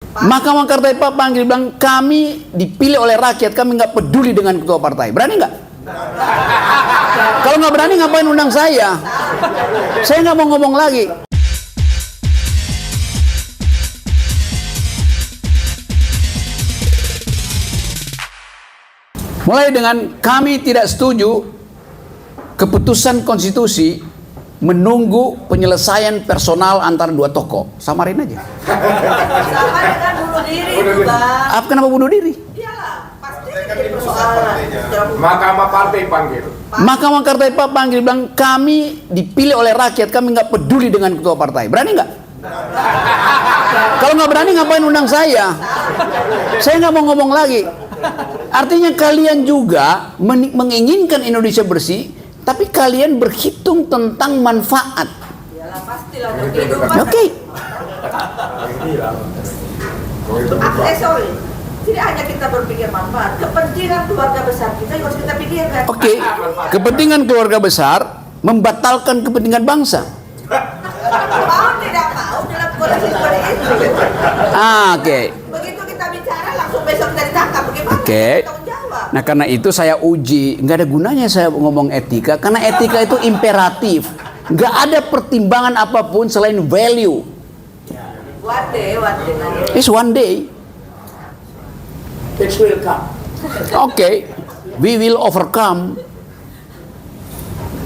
Mahkamah Kartaypa panggil, bilang kami dipilih oleh rakyat, kami nggak peduli dengan ketua partai. Berani nggak? Kalau nggak berani ngapain undang saya? Saya nggak mau ngomong lagi. Mulai dengan kami tidak setuju keputusan konstitusi menunggu penyelesaian personal antara dua tokoh. Samarin aja. Sama dengan bunuh diri itu, Bang. Apa kenapa bunuh diri? Iyalah, pasti jadi persoalan. Mahkamah partai panggil. Mahkamah Kartaypa panggil, bilang kami dipilih oleh rakyat, kami nggak peduli dengan ketua partai. Berani nggak? Kalau nggak berani ngapain undang saya? Saya nggak mau ngomong lagi. Artinya kalian juga menginginkan Indonesia bersih, tapi kalian berhitung tentang manfaat. Iyalah, pastilah dong kehidupan. Oke. Sorry. Tidak hanya kita berpikir manfaat, kepentingan keluarga besar kita yang harus kita pikirkan. Oke. Kepentingan keluarga besar membatalkan kepentingan bangsa. Mau tidak mau dalam kondisi seperti itu. Oke. Begitu kita bicara langsung besok kita ditangkap. Bagaimana? Oke. Tanggung jawab. Nah karena itu saya uji, nggak ada gunanya saya ngomong etika, karena etika itu imperatif, nggak ada pertimbangan apapun selain value. One day. It's one day. It will come. Oke, we will overcome.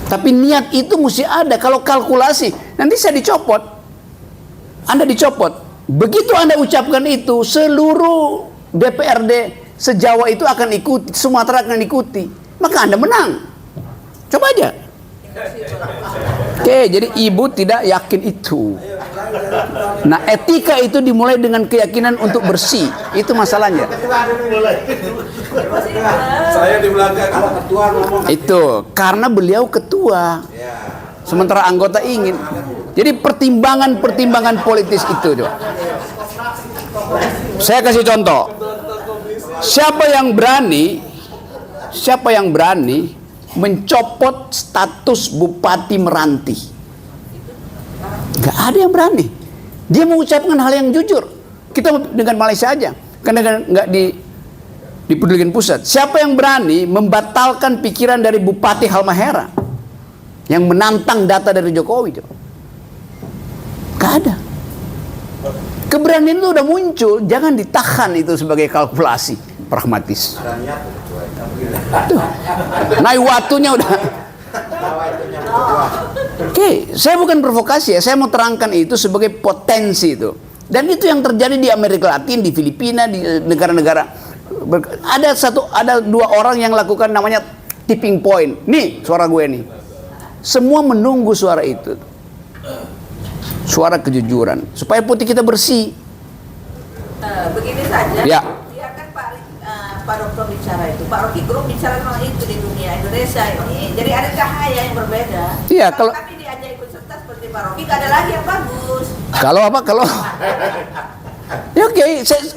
Tapi niat itu mesti ada. Kalau kalkulasi, nanti saya dicopot, Anda dicopot. Begitu Anda ucapkan itu, seluruh DPRD se-Jawa itu akan ikuti, Sumatera akan ikuti. Maka Anda menang. Coba aja. Oke, jadi ibu tidak yakin itu. Nah, etika itu dimulai dengan keyakinan untuk bersih. Itu masalahnya. Saya di belakang kalau ketua ngomong. Itu karena beliau ketua. Sementara anggota ingin. Jadi pertimbangan politis itu, Dok. Saya kasih contoh. Siapa yang berani mencopot status Bupati Meranti? Gak ada yang berani. Dia mengucapkan hal yang jujur. Kita dengan Malaysia aja, karena nggak dipedulikan pusat. Siapa yang berani membatalkan pikiran dari Bupati Halmahera yang menantang data dari Jokowi? Gak ada. Keberanian itu udah muncul, jangan ditahan itu sebagai kalkulasi pragmatis. Tuh, naik watunya udah. Oke, saya bukan provokasi ya, saya mau terangkan itu sebagai potensi itu. Dan itu yang terjadi di Amerika Latin, di Filipina, di negara-negara. Ada dua orang yang lakukan namanya tipping point. Nih suara gue nih. Semua menunggu suara itu. Suara kejujuran supaya putih kita bersih. Begini saja. Ya. Biarkan Pak Dokter bicara itu. Pak Rocky Gerung bicara tentang itu di dunia Indonesia ini. Jadi ada cahaya yang berbeda. Iya, kalau kalau kami diajak ikut serta seperti Pak Rocky, ada lagi yang bagus. Kalau ya oke,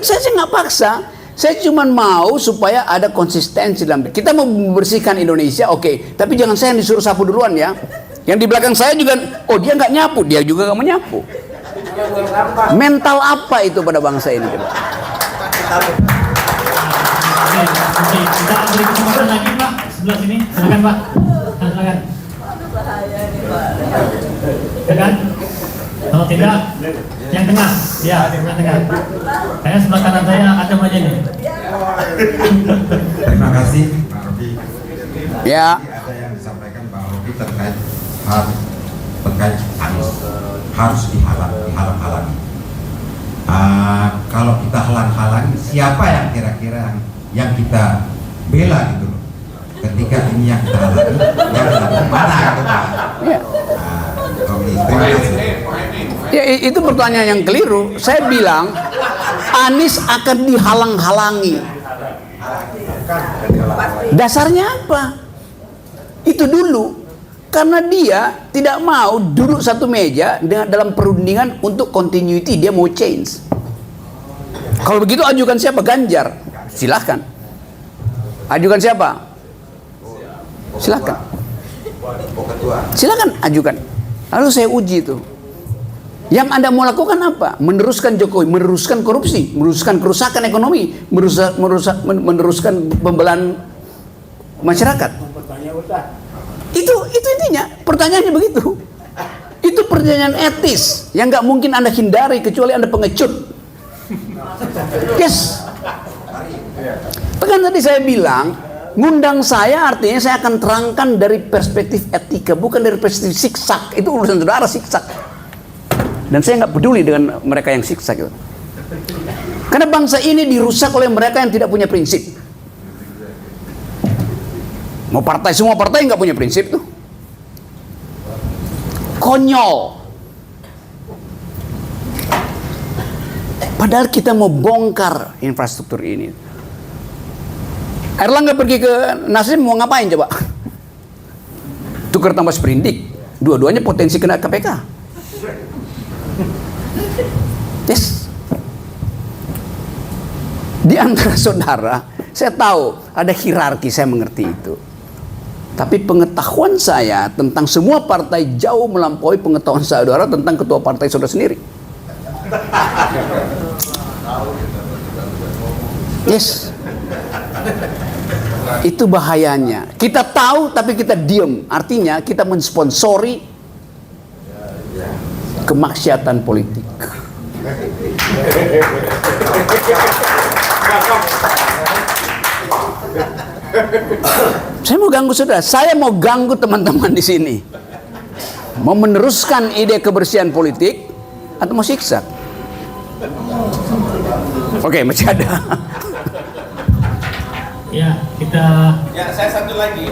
saya nggak paksa. Saya cuma mau supaya ada konsistensi dalam. Kita mau membersihkan Indonesia, oke. Tapi jangan saya yang disuruh sapu duluan ya. Yang di belakang saya juga, oh dia nggak nyapu, dia juga nggak menyapu. Mental apa itu pada bangsa ini? Oke, kita beri kesempatan lagi Pak, sebelah sini, silakan Pak, silakan. Aduh bahaya nih Pak. Silakan. Kalau tidak, yang tengah, ya, yang tengah. Kayaknya sebelah kanan saya ada aja nih. Terima kasih Pak Rocky. Ya. Ada yang disampaikan Pak Rocky terkait Anies harus dihalang-halangi. Kalau kita halang-halangi, siapa yang kira-kira yang kita bela gitu loh? Ketika ini yang kita halangi, yang dilakukan mana gitu Pak? Ya. Terima kasih. Ya, itu pertanyaan yang keliru. Saya bilang Anies akan dihalang-halangi. Dasarnya apa? Itu dulu. Karena dia tidak mau duduk satu meja dengan dalam perundingan untuk continuity, dia mau change. Kalau begitu ajukan siapa? Ganjar. Silahkan. Ajukan siapa? Silahkan. Silahkan ajukan. Lalu saya uji itu. Yang Anda mau lakukan apa? Meneruskan Jokowi, meneruskan korupsi, meneruskan kerusakan ekonomi, meneruskan pembelahan masyarakat. Itu intinya. Pertanyaannya begitu. Itu pertanyaan etis yang nggak mungkin Anda hindari kecuali Anda pengecut. Yes. Kan tadi saya bilang, ngundang saya artinya saya akan terangkan dari perspektif etika, bukan dari perspektif siksak. Itu urusan saudara siksak. Dan saya nggak peduli dengan mereka yang siksa gitu. Karena bangsa ini dirusak oleh mereka yang tidak punya prinsip. Semua partai nggak punya prinsip tuh. Konyol. Padahal kita mau bongkar infrastruktur ini. Erlangga pergi ke Nasdem mau ngapain coba? Tukar tambah sprindik. Dua-duanya potensi kena KPK. Yes. Di antara saudara, saya tahu ada hierarki, saya mengerti itu. Tapi pengetahuan saya tentang semua partai jauh melampaui pengetahuan saudara tentang ketua partai saudara sendiri. Yes. Itu bahayanya. Kita tahu tapi kita diem. Artinya kita mensponsori kemaksiatan politik. Saya mau ganggu saudara, saya mau ganggu teman-teman di sini. Mau meneruskan ide kebersihan politik atau mau siksa? Oke, masih ada. Ya, kita Ya, saya satu lagi.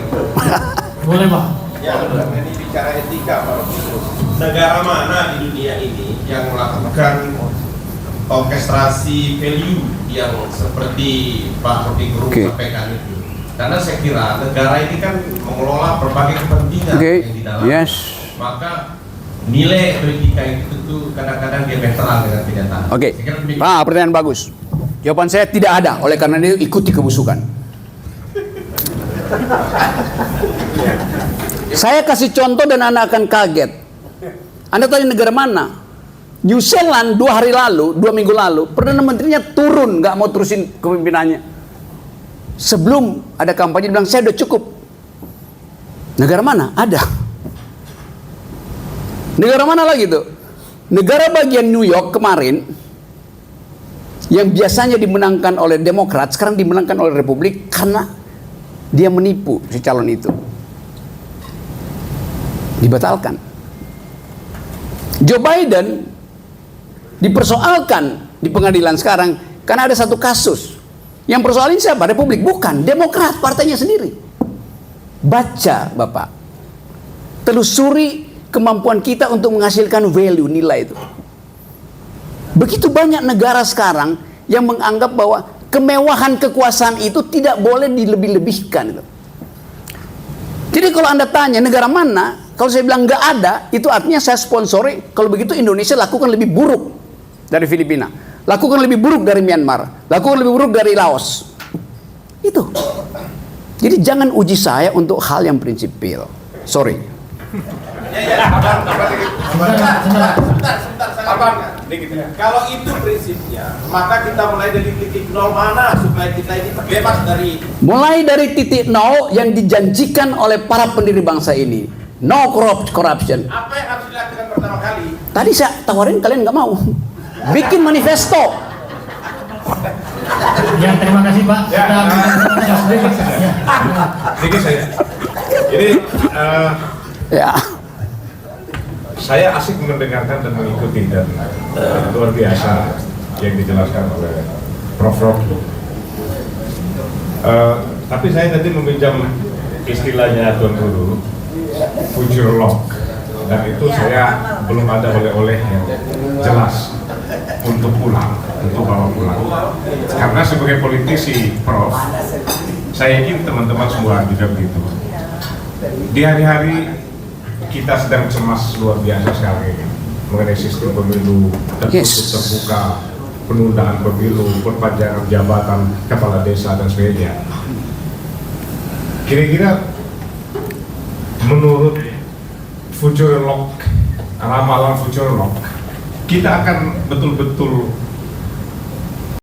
boleh Pak. Ya, ini bicara etika, Pak. Negara mana di dunia ini yang melakukan orkestrasi value yang seperti Pak Rocky Gerung sampaikan itu? Karena saya kira negara ini kan mengelola berbagai kepentingan yang di dalam. Yes. Maka nilai etika itu tentu kadang-kadang diametral dengan kenyataan. Oke. Pak, pertanyaan bagus. Jawaban saya tidak ada. Oleh karena itu ikuti kebusukan. Saya kasih contoh dan Anda akan kaget. Anda tanya negara mana? New Zealand 2 minggu lalu, Perdana Menterinya turun, nggak mau terusin kepemimpinannya. Sebelum ada kampanye bilang saya udah cukup. Negara mana? Ada. Negara mana lagi tuh? Negara bagian New York kemarin, yang biasanya dimenangkan oleh Demokrat, sekarang dimenangkan oleh Republik karena dia menipu si calon itu. Dibatalkan. Joe Biden dipersoalkan di pengadilan sekarang karena ada satu kasus. Yang persoalin siapa? Republik, bukan Demokrat, partainya sendiri. Baca Bapak, telusuri kemampuan kita untuk menghasilkan value, nilai itu. Begitu banyak negara sekarang yang menganggap bahwa kemewahan kekuasaan itu tidak boleh dilebih-lebihkan gitu. Jadi kalau Anda tanya negara mana, kalau saya bilang nggak ada, itu artinya saya sponsori. Kalau begitu Indonesia lakukan lebih buruk dari Filipina, lakukan lebih buruk dari Myanmar, lakukan lebih buruk dari Laos. Itu. Jadi jangan uji saya untuk hal yang prinsipil. Sorry. Abang, kalau itu prinsipnya, maka kita mulai dari titik nol mana supaya kita ini bebas dari. Mulai dari titik nol yang dijanjikan oleh para pendiri bangsa ini. No corruption. Apa yang harus dilakukan pertama kali? Tadi saya tawarin, kalian nggak mau. Bikin manifesto. Ya, terima kasih Pak. Ya. Kita Sedikit saya. Jadi Ya. saya asik mendengarkan dan mengikuti dan luar biasa yang dijelaskan oleh Prof. Rocky. Tapi saya tadi meminjam istilahnya Tuan Guru, future lock, dan itu saya belum ada oleh-oleh yang jelas untuk pulang, untuk bawa pulang. Karena sebagai politisi, Prof, saya yakin teman-teman semua juga begitu. Di hari-hari kita sedang cemas luar biasa sekali mengenai sistem pemilu tertutup terbuka, penundaan pemilu, perpanjangan jabatan kepala desa dan sebagainya. Kira-kira menurut Future Lock, ramalan Future Lock, kita akan betul-betul